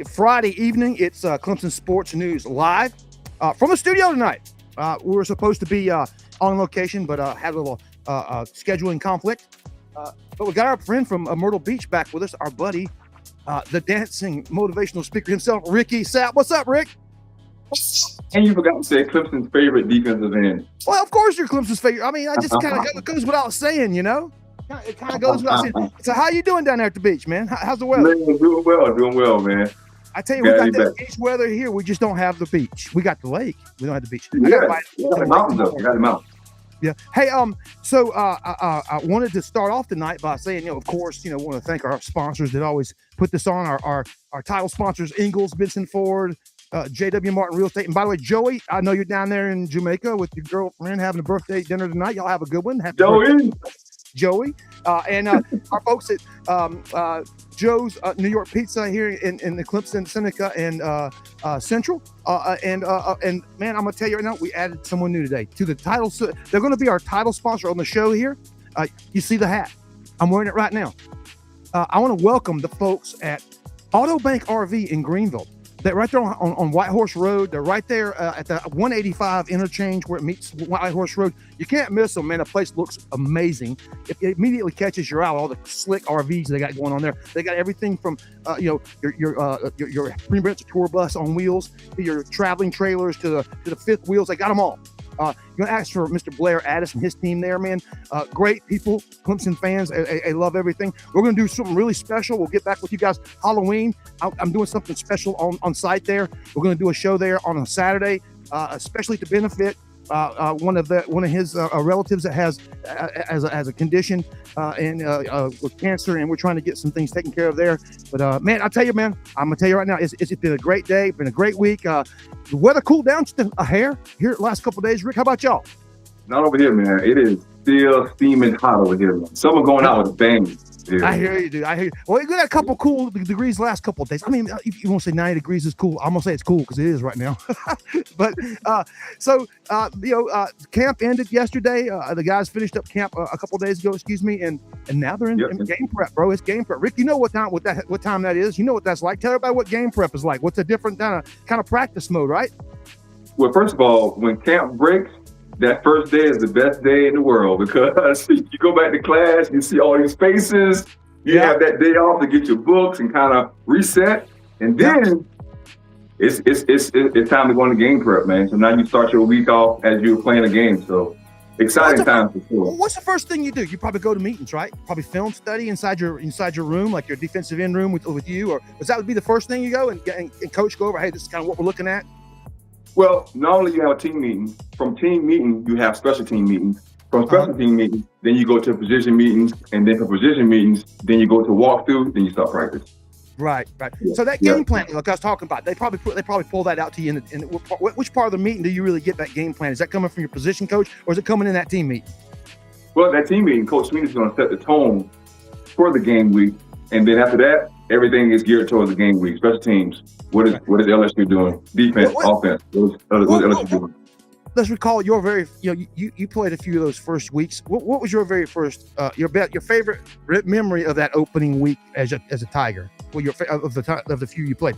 Friday evening. It's Clemson Sports News Live from the studio tonight. We were supposed to be on location, but had a little scheduling conflict. But we got our friend from Myrtle Beach back with us, our buddy, the dancing motivational speaker himself, Ricky Sapp. What's up, Rick? And you forgot to say Clemson's favorite defensive end. Well, of course you're Clemson's favorite. I mean, I just kind of goes without saying, you know? It kind of goes without saying. So how you doing down there at the beach, man? How's the weather? Man, doing well, man. I tell you, we got that beach weather here. We just don't have the beach. We got the lake. We don't have the beach. I got the mountains, though. I got the mountains. Yeah. Hey, so I wanted to start off tonight by saying, of course, want to thank our sponsors that always put this on. Our title sponsors, Ingalls, Benson Ford, JW Martin Real Estate. And by the way, Joey, I know you're down there in Jamaica with your girlfriend having a birthday dinner tonight. Y'all have a good one. Happy birthday, Joey. And our folks at Joe's New York Pizza here in the Clemson, Seneca, and Central. And man, I'm gonna tell you right now, we added someone new today to the title. They're going to be our title sponsor on the show here. You see the hat? I'm wearing it right now. I want to welcome the folks at Auto Bank RV in Greenville. They're right there on White Horse Road. They're right there at the 185 interchange where it meets White Horse Road. You can't miss them, man. The place looks amazing. It immediately catches your eye. All the slick RVs they got going on there. They got everything from your pre-rented tour bus on wheels to your traveling trailers to the fifth wheels. They got them all. You're going to ask for Mr. Blair Addis and his team there, man. Great people, Clemson fans. I love everything. We're going to do something really special. We'll get back with you guys Halloween. I'm doing something special on site there. We're going to do a show there on a Saturday, especially to benefit one of his relatives that has as a condition and with cancer, and we're trying to get some things taken care of there. But man, I'll tell you, man, I'm gonna tell you right now, it's been a great day, been a great week. The weather cooled down just a hair here the last couple of days. Rick, how about y'all? Not over here, man. It is still steaming hot over here, man. Summer going out with a bang. Yeah. I hear you, dude. I hear you. Well, we got a couple cool degrees the last couple of days. I mean, if you want to say 90 degrees is cool, I'm gonna say it's cool because it is right now. But camp ended yesterday. The guys finished up camp a couple of days ago, and now they're in game prep, bro. It's game prep. Rick, you know what time that is? You know what that's like. Tell everybody what game prep is like. What's a different kind of practice mode, right? Well, first of all, when camp breaks, that first day is the best day in the world because you go back to class, you see all these faces, you have that day off to get your books and kind of reset, and then it's time to go into game prep, man. So now you start your week off as you're playing a game. So exciting time for sure. What's the first thing you do? You probably go to meetings, right? Probably film study inside your room, like your defensive end room with you, or would be the first thing you go and coach go over? Hey, this is kind of what we're looking at. Well, normally you have a team meeting. From team meeting, you have special team meetings. From special team meetings, then you go to position meetings, and then for position meetings, then you go to walkthrough, then you start practice. Right. Yeah. So that game plan, like I was talking about, they probably pull that out to you. In which part of the meeting do you really get that game plan? Is that coming from your position coach, or is it coming in that team meeting? Well, that team meeting, Coach Sweeney is going to set the tone for the game week, and then after that, everything is geared towards the game week. Special teams. What is LSU doing? Defense, offense. What is LSU doing? Let's recall your very, you played a few of those first weeks. What was your very first, your favorite memory of that opening week as a Tiger? Well, of the few you played.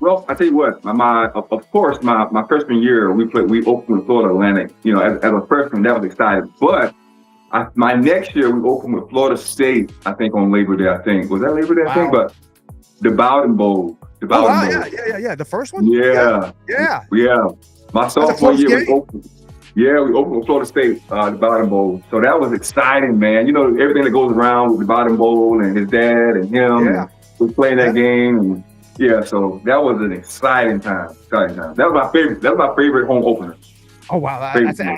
Well, I tell you what, of course, my freshman year we opened with Florida Atlantic. As a freshman, that was exciting. But my next year we opened with Florida State. I think on Labor Day. Was that Labor Day? Wow. I think, but the Bowden Bowl. Yeah. The first one? Yeah. My sophomore year, we opened with Florida State, the Bowden Bowl. So that was exciting, man. Everything that goes around with the Bowden Bowl and his dad and him. Yeah. And we playing that game. And so that was an exciting time. That was my favorite. That was my favorite home opener. Oh wow,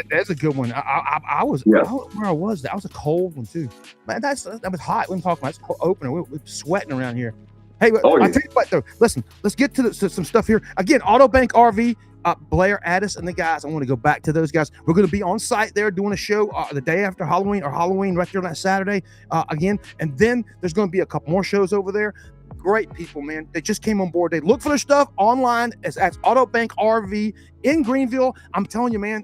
that's a good one. I was where I was. That was a cold one too. Man, that was hot. When talking about it's cold opener, we're sweating around here. Hey, I tell you what though. Listen, let's get to some stuff here. Again, Auto Bank RV, Blair Addis and the guys. I want to go back to those guys. We're going to be on site there doing a show the day after Halloween right there on that Saturday again. And then there's going to be a couple more shows over there. Great people, man. They just came on board. They look for their stuff online at Auto Bank RV in Greenville. I'm telling you, man,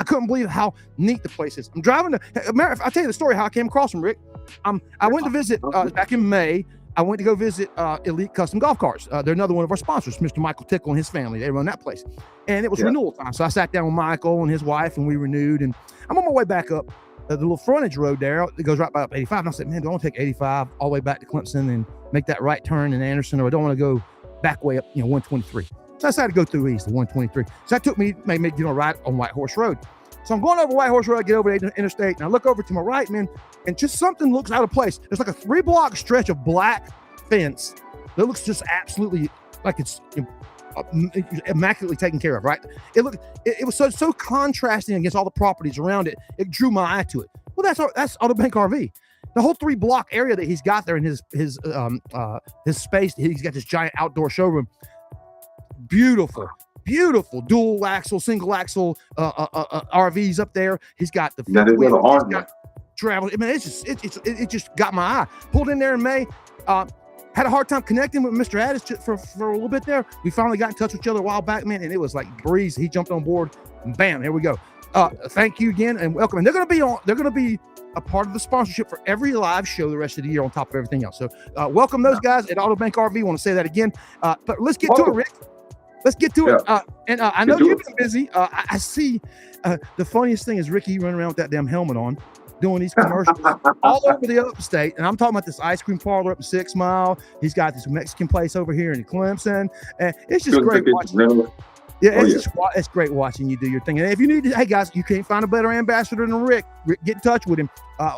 I couldn't believe how neat the place is. I'm driving I'll tell you the story how I came across them, Rick. I went to visit back in May. I went to go visit Elite Custom Golf Carts. They're another one of our sponsors, Mr. Michael Tickle and his family. They run that place. And it was renewal time. So I sat down with Michael and his wife, and we renewed. And I'm on my way back up the little frontage road there. It goes right by up 85. And I said, man, do I want to take 85 all the way back to Clemson and make that right turn in Anderson, or I don't want to go back way up, 123. So I decided to go through east, the 123. So that took me maybe, right on White Horse Road. So I'm going over White Horse Road, I get over the interstate, and I look over to my right, man, and just something looks out of place. There's like a 3-block stretch of black fence that looks just absolutely like it's immaculately taken care of, right? It was so contrasting against all the properties around it. It drew my eye to it. Well, that's Autobank RV. The whole 3-block area that he's got there in his space, he's got this giant outdoor showroom. Beautiful dual axle, single axle RVs up there. He's got the travel. I mean, it just got my eye. Pulled in there in May. Had a hard time connecting with Mr. Addis for a little bit there. We finally got in touch with each other a while back, man, and it was like breeze. He jumped on board, and bam, here we go. Thank you again and welcome. And they're gonna be a part of the sponsorship for every live show the rest of the year on top of everything else. So welcome those guys at Autobank RV. Want to say that again. But let's get to it, Rick. Let's get to it. And I know you've been busy. I see the funniest thing is Ricky running around with that damn helmet on, doing these commercials all over the upstate. And I'm talking about this ice cream parlor up in 6 Mile. He's got this Mexican place over here in Clemson. And it's just great watching. Yeah, it's great watching you do your thing. And if you need to, hey guys, you can't find a better ambassador than Rick. Get in touch with him.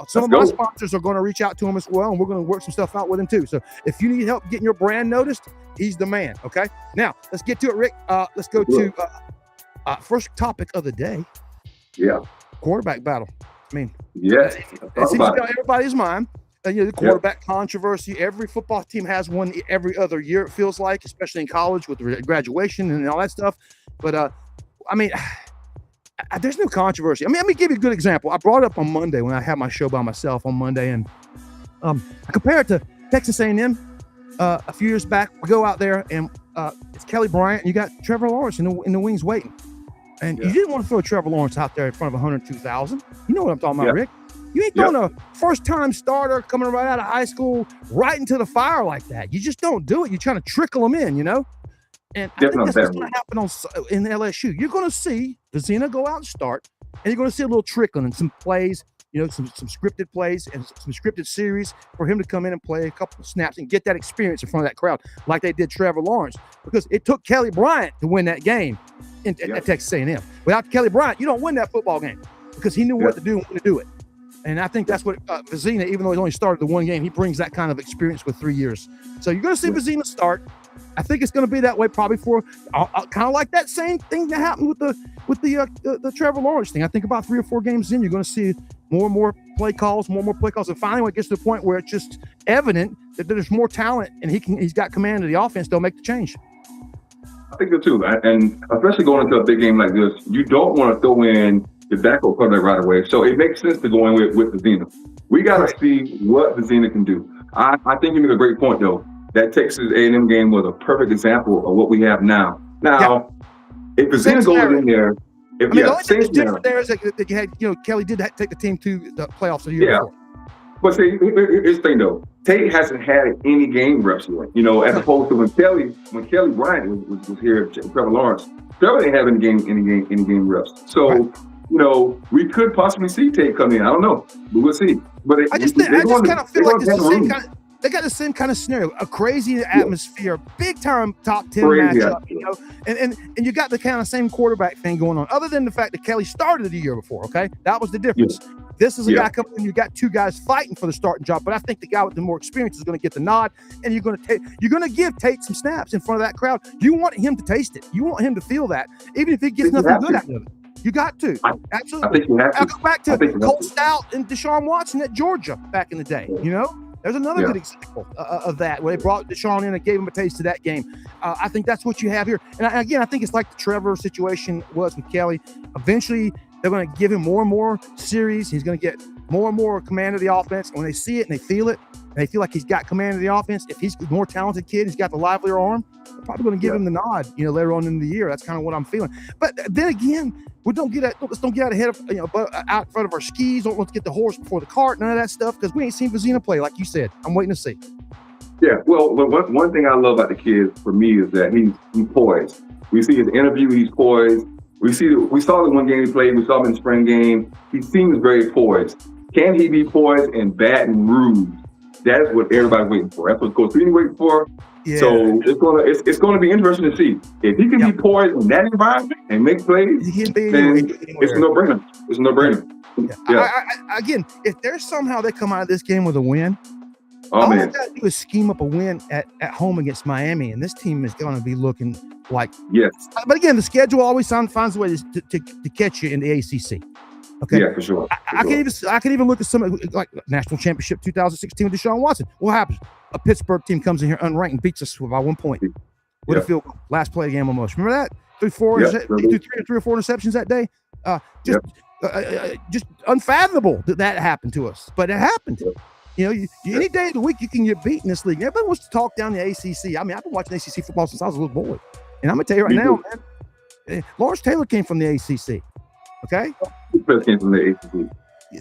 Some of my sponsors are going to reach out to him as well, and we're going to work some stuff out with him too. So if you need help getting your brand noticed, he's the man. Okay. Now let's get to it, Rick. Let's go to first topic of the day. Yeah. Quarterback battle. I mean, yes, it seems to be on everybody's mind. The quarterback controversy. Every football team has one every other year, it feels like, especially in college with graduation and all that stuff. But, I mean, there's no controversy. I mean, let me give you a good example. I brought it up on Monday when I had my show by myself on Monday, and I compare it to Texas A&M a few years back. We go out there, and it's Kelly Bryant, and you got Trevor Lawrence in the wings waiting. And you didn't want to throw Trevor Lawrence out there in front of 102,000. You know what I'm talking about, Rick. You ain't throwing a first-time starter coming right out of high school right into the fire like that. You just don't do it. You're trying to trickle them in, And I think that's what's going to happen in LSU. You're going to see Vizina go out and start, and you're going to see a little trickling and some plays, some scripted plays and some scripted series for him to come in and play a couple of snaps and get that experience in front of that crowd like they did Trevor Lawrence, because it took Kelly Bryant to win that game at Texas A&M. Without Kelly Bryant, you don't win that football game because he knew what to do and when to do it. And I think that's what Vizina, even though he's only started the one game, he brings that kind of experience with 3 years. So you're going to see Vizina start. I think it's going to be that way probably for kind of like that same thing that happened with the Trevor Lawrence thing. I think about 3 or 4 games in, you're going to see more and more play calls. And finally, when it gets to the point where it's just evident that there's more talent and he's got command of the offense, they'll make the change. I think so too. And especially going into a big game like this, you don't want to throw in the backup quarterback right away. So it makes sense to go in with Vizina. We got to see what Vizina can do. I think you make a great point, though. That Texas A&M game was a perfect example of what we have now. Now, if Vizina goes in there, the only thing that's different there is that you had, Kelly did take the team to the playoffs the year before. But see, here's the thing, though. Tate hasn't had any game reps yet, as opposed to when Kelly Bryant was here, Trevor Lawrence. Trevor didn't have any game reps. So. We could possibly see Tate come in. I don't know, but we'll see. But I just kind of feel like it's the same kind. They got the same kind of scenario, a crazy atmosphere, big time top 10 matchup. And you got the kind of same quarterback thing going on. Other than the fact that Kelly started the year before, okay, that was the difference. Yeah. This is a guy coming in. You got 2 guys fighting for the starting job, but I think the guy with the more experience is going to get the nod, and you're going to give Tate some snaps in front of that crowd. You want him to taste it. You want him to feel that, even if he gets nothing good out of it. You got to. Absolutely. I think you have to. I'll go back to Cole Stout and Deshaun Watson at Georgia back in the day. There's another good example of that, where they brought Deshaun in and gave him a taste of that game. I think that's what you have here. And again, I think it's like the Trevor situation was with Kelly. Eventually, they're going to give him more and more series. He's going to get more and more command of the offense. And when they see it and they feel it, and they feel like he's got command of the offense, if he's a more talented kid, he's got the livelier arm, they're probably going to give him the nod, later on in the year. That's kind of what I'm feeling. But then again, let's don't get out ahead of, out in front of our skis. Let's get the horse before the cart, none of that stuff, because we ain't seen Vizina play, like you said. I'm waiting to see. Yeah, well, one thing I love about the kid for me is that he's poised. We see his interview, he's poised. We saw the one game he played. We saw him in the spring game. He seems very poised. Can he be poised in Baton Rouge? That's what everybody's waiting for. That's what Coach Sweeney's waiting for. Yeah. So it's gonna be interesting to see if he can be poised in that environment and make plays. Then it's a no-brainer. It's a no-brainer. Yeah. Again, if there's somehow they come out of this game with a win, all they got to do is scheme up a win at home against Miami, and this team is going to be looking like yes. But again, the schedule always finds a way to catch you in the ACC. Okay. Yeah, for sure. I can even look at some like National Championship 2016 with Deshaun Watson. What happens? A Pittsburgh team comes in here unranked and beats us by 1 point with a field goal. Last play of the game almost. Remember that? Threw three or four interceptions that day. Just unfathomable that happened to us, but it happened. You know, any day of the week you can get beat in this league. Everybody wants to talk down the ACC. I mean, I've been watching ACC football since I was a little boy, and I'm gonna tell you right now, man, Lawrence Taylor came from the ACC. Okay, came from the ACC.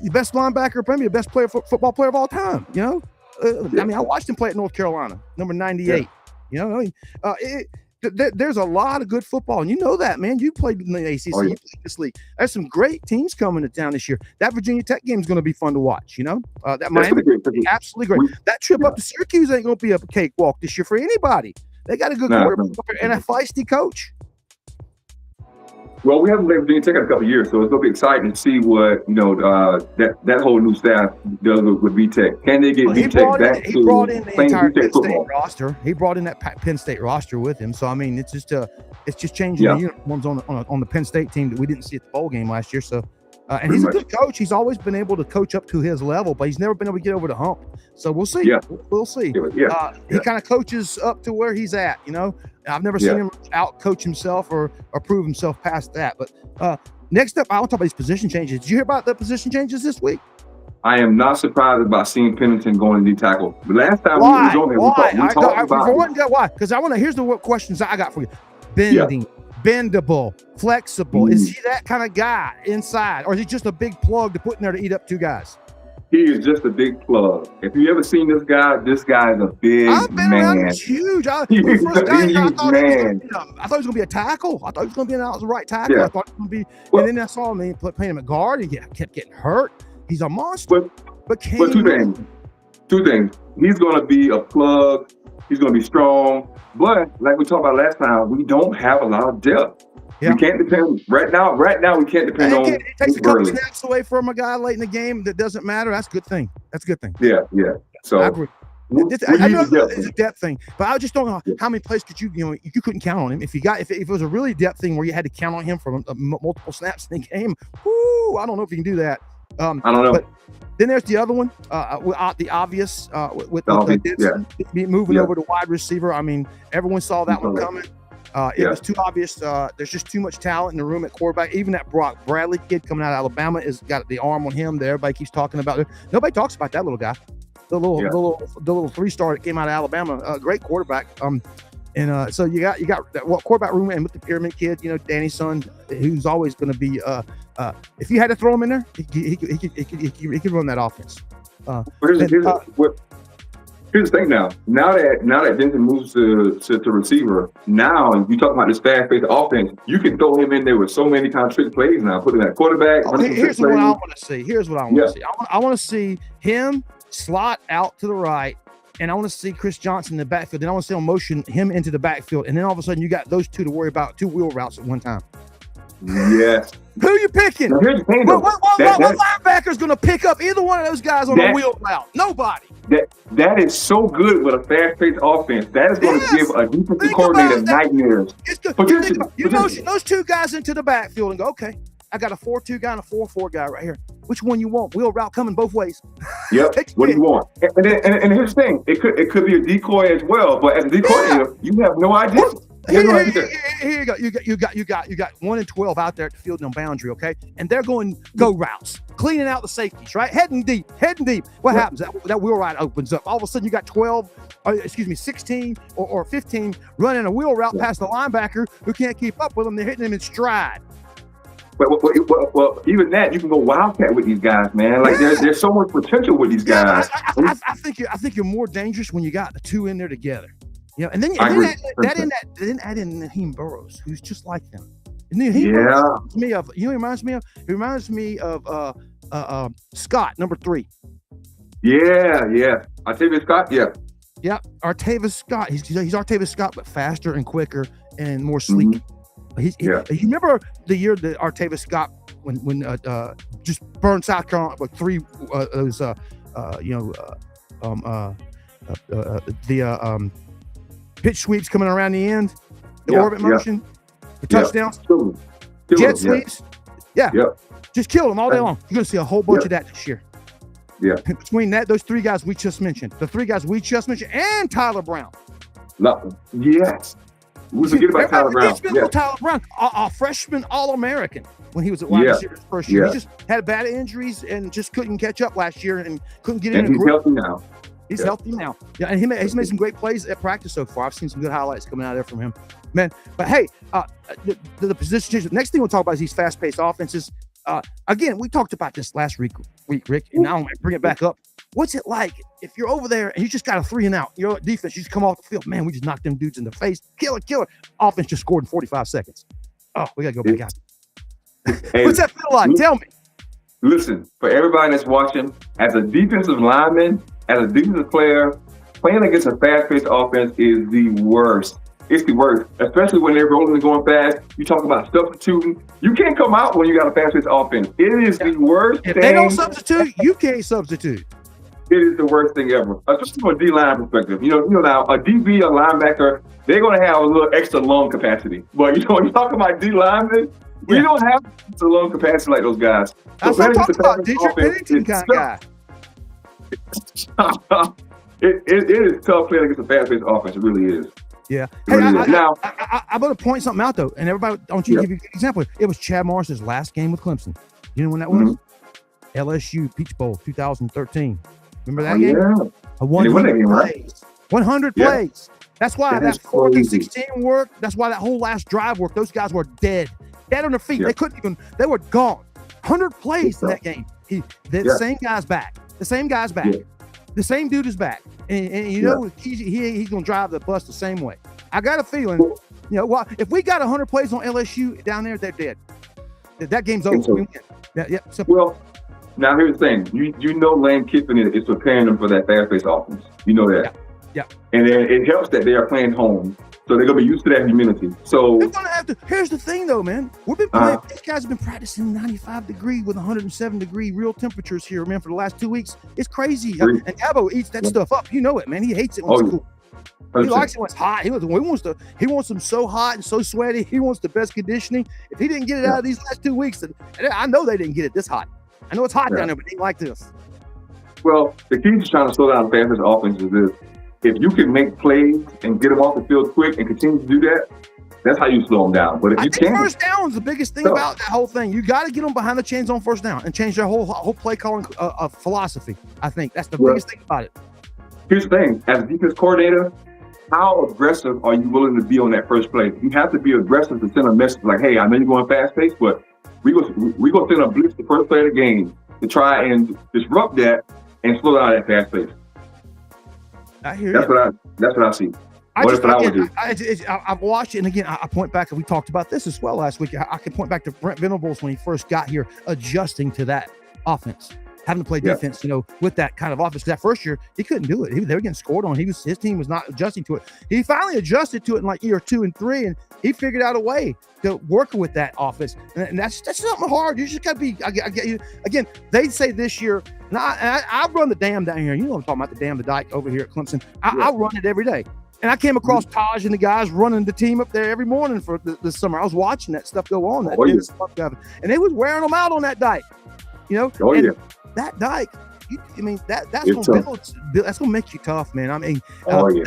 The best linebacker, probably the best football player of all time. You know, I mean, I watched him play at North Carolina, number 98. You know, there's a lot of good football, and you know that, man. You played in the ACC, you played this league. There's some great teams coming to town this year. That Virginia Tech game is going to be fun to watch. You know, that Miami, absolutely great. That trip up to Syracuse ain't going to be a cakewalk this year for anybody. They got a good quarterback and a feisty coach. Well, we haven't played Virginia Tech in a couple of years, so it's going to be exciting to see what that whole new staff does with VTech. Can they get VTech back? He brought in the entire Penn State roster. He brought in that Penn State roster with him. So I mean, it's just changing the uniforms on the Penn State team that we didn't see at the bowl game last year. So, and he's a good coach. He's always been able to coach up to his level, but he's never been able to get over the hump. So we'll see. Yeah. We'll see. He kind of coaches up to where he's at. You know. I've never seen him out-coach himself or prove himself past that. But next up, I want to talk about these position changes. Did you hear about the position changes this week? I am not surprised about seeing Pennington going to D tackle. The last time we was on there, we talked about why? Because I want to. Here's the questions I got for you: bending, bendable, flexible. Is he that kind of guy inside, or is he just a big plug to put in there to eat up two guys? He is just a big plug. If you ever seen this guy is a big man. He's huge. I thought he was going to be a tackle. I thought he was going to be the right tackle. I thought he was going to be. And then I saw him playing him at guard. He kept getting hurt. He's a monster. But two things. He's going to be a plug. He's going to be strong. But like we talked about last time, we don't have a lot of depth. Yeah. We can't depend right now. We can't depend on. It takes a couple snaps away from a guy late in the game that doesn't matter. That's a good thing. Yeah. So I agree. I know it's a depth thing, but I just don't know how many plays could you couldn't count on him. If it was a really depth thing where you had to count on him for multiple snaps in the game, I don't know if you can do that. I don't know. But then there's the other one, the obvious with Denson moving over to wide receiver. I mean, everyone saw that one coming. It was too obvious. There's just too much talent in the room at quarterback. Even that Brock Bradley kid coming out of Alabama has got the arm on him that everybody keeps talking about. Nobody talks about that little guy. The little 3-star that came out of Alabama. Great quarterback. And so you got that quarterback room, and with the pyramid kid, Danny's son, who's always going to be. If you had to throw him in there, he could run that offense. Here's the thing now. Now that Denton moves to receiver, now if you talk about this fast-paced offense, you can throw him in there with so many kind of trick plays now. Put him at quarterback. Here's what I want to see. I want to see him slot out to the right, and I want to see Chris Johnson in the backfield. Then I want to see him motion him into the backfield, and then all of a sudden you got those two to worry about, two wheel routes at one time. Yes. Who are you picking? Now, here's the thing, what linebacker's going to pick up either one of those guys on a wheel route? Nobody. That is so good with a fast-paced offense. That is going to give a defensive coordinator nightmares. It's good. You motion those two guys into the backfield and go, okay, I got a 4-2 guy and a 4-4 guy right here. Which one you want? Wheel route coming both ways. Yep. What do you want? And here's the thing. It could be a decoy as well, but as a decoy, you have no idea. Here you go. You got 1 and 12 out there at the field on boundary, okay? And they're going go routes, cleaning out the safeties, right? Heading deep. What happens? That wheel route opens up. All of a sudden, you got 16 or 15 running a wheel route past the linebacker who can't keep up with them. They're hitting them in stride. Well, even that, you can go wildcat with these guys, man. Like there's so much potential with these Yeah, guys. I think you're more dangerous when you got the two in there together. You know, and then then add in Naheem Burrows, who's just like them. And Naheem Burrows reminds me of. He reminds me of Scott, number 3. Yeah. Artavis Scott, yeah. Yeah, Artavis Scott. He's Artavis Scott, but faster and quicker and more sleek. Mm-hmm. You remember the year that Artavis Scott when just burned South Carolina with 3 those pitch sweeps coming around the end, the orbit motion, the touchdowns, jet sweeps. Yeah. Just killed them all day long. You're gonna see a whole bunch of that this year. Yeah. Between those 3 guys we just mentioned, and Tyler Brown. Yes. We forget about Tyler Brown. Tyler Brown, a freshman All-American when he was at wide receiver his first year. He just had bad injuries and just couldn't catch up last year and couldn't get in. And he's healthy now. He's healthy now. Yeah, and he's made some great plays at practice so far. I've seen some good highlights coming out of there from him, man. But hey, the position change. The next thing we'll talk about is these fast-paced offenses. Again, we talked about this last week, Rick, and now I'm going to bring it back up. What's it like if you're over there and you just got a 3 and out? Your defense, you just come off the field. Man, we just knocked them dudes in the face. Kill it. Offense just scored in 45 seconds. Oh, we got to go back out. Hey, what's that feel like? Tell me. Listen, for everybody that's watching, as a defensive lineman, as a defensive player, playing against a fast-paced offense is the worst. It's the worst, especially when they're rolling and going fast. You talk about substituting. You can't come out when you got a fast-paced offense. It is the worst thing. If they don't substitute, you can't substitute. It is the worst thing ever, especially from a D-line perspective. You know now a DB, a linebacker, they're going to have a little extra lung capacity. But when you talk about D-linemen, we don't have extra lung capacity like those guys. That's what I'm talking about. Dietrich Pennington kind of guy. It is tough playing against a fast-paced offense. It really is. Yeah. Hey, I'm going to point something out, though, and everybody, don't you give you an example. It was Chad Morris's last game with Clemson. You know when that was? LSU Peach Bowl 2013. Remember that game? Yeah. 100 plays. 100 plays. That's why that 4th and 16 worked. That's why that whole last drive worked. Those guys were dead on their feet. They couldn't even. They were gone. 100 plays in that game. The same guy's back. The same guy's back. Yeah. The same dude is back. And you know he's going to drive the bus the same way. I got a feeling, if we got 100 plays on LSU down there, they're dead. That game's over. We win. Yeah. Well, now here's the thing. You know Lane Kiffin is preparing them for that fast-paced offense. You know that. Yeah. And then it helps that they are playing home. So they're going to be used to that humidity. So they're going to have to. Here's the thing, though, man. We've been playing. These guys have been practicing 95 degree with 107 degree real temperatures here, man, for the last 2 weeks. It's crazy. And Dabo eats that stuff up. You know it, man. He hates it when it's cool. He likes it when it's hot. He wants them so hot and so sweaty. He wants the best conditioning. If he didn't get it out of these last 2 weeks, and I know they didn't get it this hot. I know it's hot down there, but it ain't like this. Well, the key to trying to slow down the fast-paced offense is this. If you can make plays and get them off the field quick and continue to do that, that's how you slow them down. But if you can't, first down is the biggest thing about that whole thing. You got to get them behind the chains on first down and change their whole play calling philosophy. I think that's the biggest thing about it. Here's the thing: as a defense coordinator, how aggressive are you willing to be on that first play? You have to be aggressive to send a message like, "Hey, I know you're going fast pace, but we go send a blitz the first play of the game to try and disrupt that and slow down that fast pace." I hear that's what I see. I've watched it, and again, I point back, and we talked about this as well last week. I can point back to Brent Venables when he first got here, adjusting to that offense, having to play defense, with that kind of offense. That first year, he couldn't do it. They were getting scored on. His team was not adjusting to it. He finally adjusted to it in like year 2 and 3, and he figured out a way to work with that offense. And that's something hard. You just got to be. I get you. Again, they say this year, and I run the dam down here. You know what I'm talking about, the dam, the dike over here at Clemson. I run it every day. And I came across Taj and the guys running the team up there every morning for this summer. I was watching that stuff go on. And they was wearing them out on that dike. That dike, that's gonna make you tough, man. They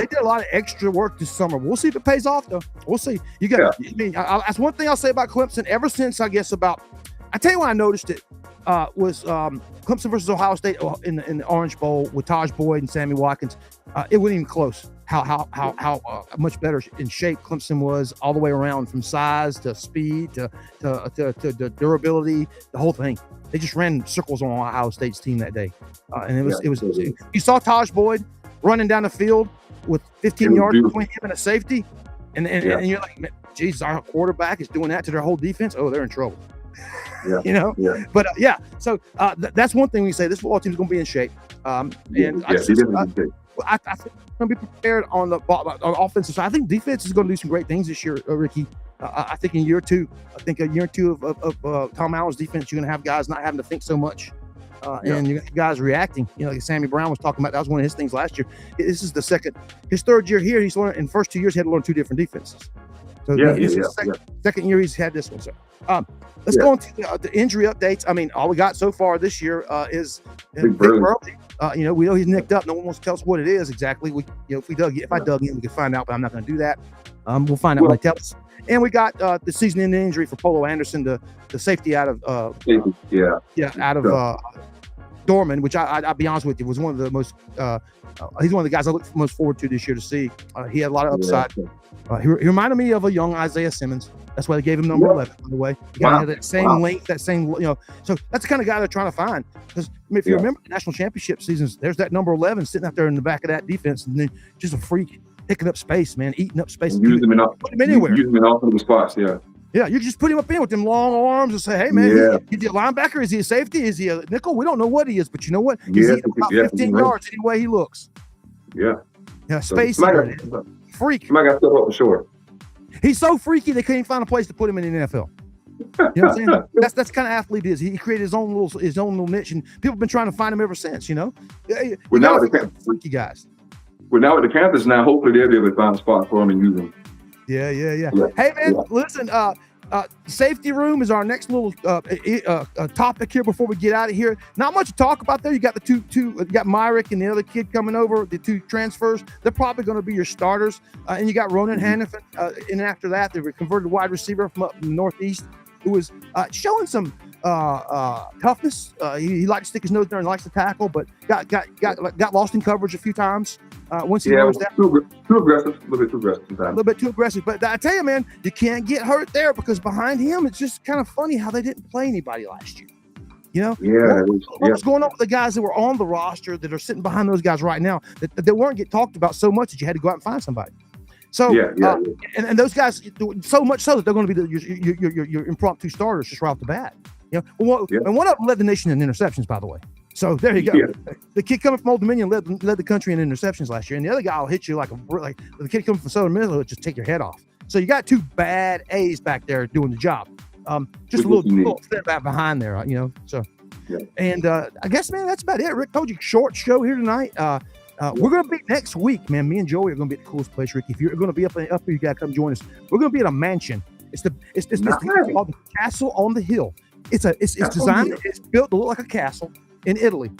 did a lot of extra work this summer. We'll see if it pays off, though. We'll see. That's one thing I'll say about Clemson. Ever since I tell you when I noticed it was Clemson versus Ohio State in the Orange Bowl with Taj Boyd and Sammy Watkins. It wasn't even close. how much better in shape Clemson was all the way around, from size to speed to durability, the whole thing. They just ran circles on Ohio State's team that day, and it was. You saw Taj Boyd running down the field with 15 yards between him and a safety, and you're like, Jesus, our quarterback is doing that to their whole defense. Oh, they're in trouble. Yeah. But so that's one thing we say. This football team is going to be in shape. I think we're going to be prepared on the offensive side. I think defense is going to do some great things this year, Ricky. I think in year two of Tom Allen's defense, you're going to have guys not having to think so much. And you got guys reacting. Like Sammy Brown was talking about. That was one of his things last year. This is his third year here. He's learned in the first 2 years he had to learn two different defenses. So second year he's had this one. So let's go into the injury updates. I mean, all we got so far this year is Big Burley. We know he's nicked up. No one wants to tell us what it is exactly. If I dug in, we could find out, but I'm not going to do that. We'll find out when they tell us. And we got the season-ending injury for Polo Anderson, the safety out of out of Dorman, which I'll be honest with you was one of the most. He's one of the guys I look most forward to this year to see. He had a lot of upside. He reminded me of a young Isaiah Simmons. That's why they gave him number 11, by the way. He had that same length, that same, So that's the kind of guy they're trying to find. Because if you remember the national championship seasons, there's that number 11 sitting out there in the back of that defense, and then just a freak picking up space, man, eating up space. Use him anywhere. Use him in all of the spots, Yeah, you just put him up in with them long arms and say, hey, man, is he a linebacker? Is he a safety? Is he a nickel? We don't know what he is, but you know what? He's eating about 15 yards any way he looks. Yeah, space. Freak. Somebody got to step up for sure. He's so freaky they couldn't find a place to put him in the NFL. You know what I'm saying? That's the kind of athlete he is. He created his own little niche, and people have been trying to find him ever since. Well, now freaky guys. Well, now with the Panthers, hopefully they'll be able to find a spot for him and use him. Yeah. Hey, man, listen. Safety room is our next little topic here before we get out of here. Not much to talk about there. You got the two you got Myrick and the other kid coming over, the two transfers. They're probably going to be your starters. And you got Ronan Hannafin. And after that, they were converted wide receiver from up in the Northeast, who was showing some toughness. He likes to stick his nose there and likes to tackle, but got lost in coverage a few times. Once he learns that, too aggressive, a little bit too aggressive sometimes. A little bit too aggressive. But I tell you, man, you can't get hurt there, because behind him, it's just kind of funny how they didn't play anybody last year. What's going on with the guys that were on the roster that are sitting behind those guys right now that weren't get talked about so much that you had to go out and find somebody. So and those guys, so much so that they're going to be your impromptu starters just right off the bat. And one of them led the nation in interceptions, by the way. So there you go. Yeah. The kid coming from Old Dominion led the country in interceptions last year, and the other guy will hit you like the kid coming from Southern Miss will just take your head off. So you got two bad A's back there doing the job. Just a little step back behind there, So, and I guess, man, that's about it. Rick told you, short show here tonight. We're going to be next week, man. Me and Joey are going to be at the coolest place, Ricky. If you're going to be up here, you got to come join us. We're going to be at a mansion. It's called the Castle on the Hill. It's designed. It's built to look like a castle in Italy.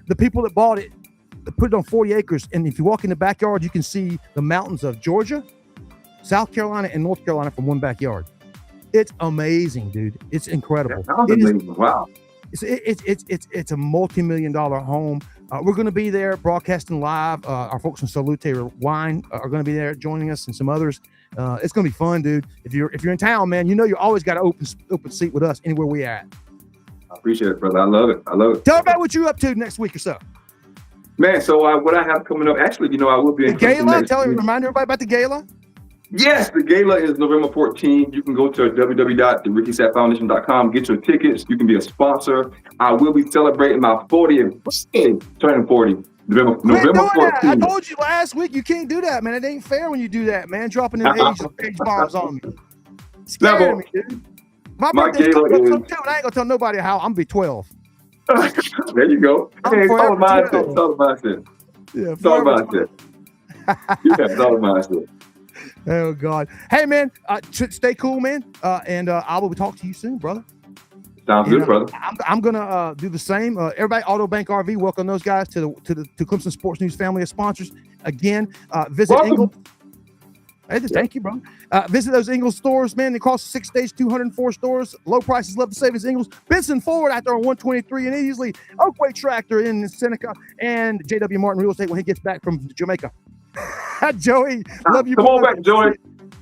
The people that bought it, they put it on 40 acres, and if you walk in the backyard, you can see the mountains of Georgia, South Carolina, and North Carolina from one backyard. It's amazing, dude. It's incredible. Wow. It's a multi-million-dollar home. We're going to be there broadcasting live. Our folks from Salute Wine are going to be there joining us, and some others. It's going to be fun, dude. If you're in town, man, you always got an open seat with us anywhere we at. I appreciate it, brother. I love it. Tell about what you're up to next week or so. Man, so what I have coming up, actually, I will be in the gala. Remind everybody about the gala. Yes, the gala is November 14th. You can go to www.therickysatfoundation.com, get your tickets. You can be a sponsor. I will be celebrating my 40th, turning 40. November 14th. I told you last week you can't do that, man. It ain't fair when you do that, man. Dropping them age bombs on me. Scaring me, dude. My birthday's coming up too, and I ain't gonna tell nobody how. I'm gonna be 12. There you go. Hey, it's all mindset. Yeah, it's all mindset. It's all mindset. Oh God. Hey, man. Stay cool, man. And I will talk to you soon, brother. Sounds good, brother. I'm gonna do the same. Everybody, Auto Bank RV, welcome those guys to Clemson Sports News family of sponsors. Again, visit Ingalls. Hey, thank you, bro. Visit those Ingalls stores, man. They cost 6 days, 204 stores. Low prices, love to save as Ingalls. Benson Ford out there on 123 and easily. Oakway Tractor in Seneca, and JW Martin Real Estate when he gets back from Jamaica. Joey, love you. Come on back, Joey.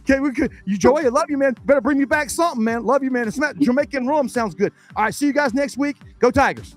Okay, Joey, I love you, man. Better bring me back something, man. Love you, man. It's not Jamaican rum sounds good. All right, see you guys next week. Go Tigers.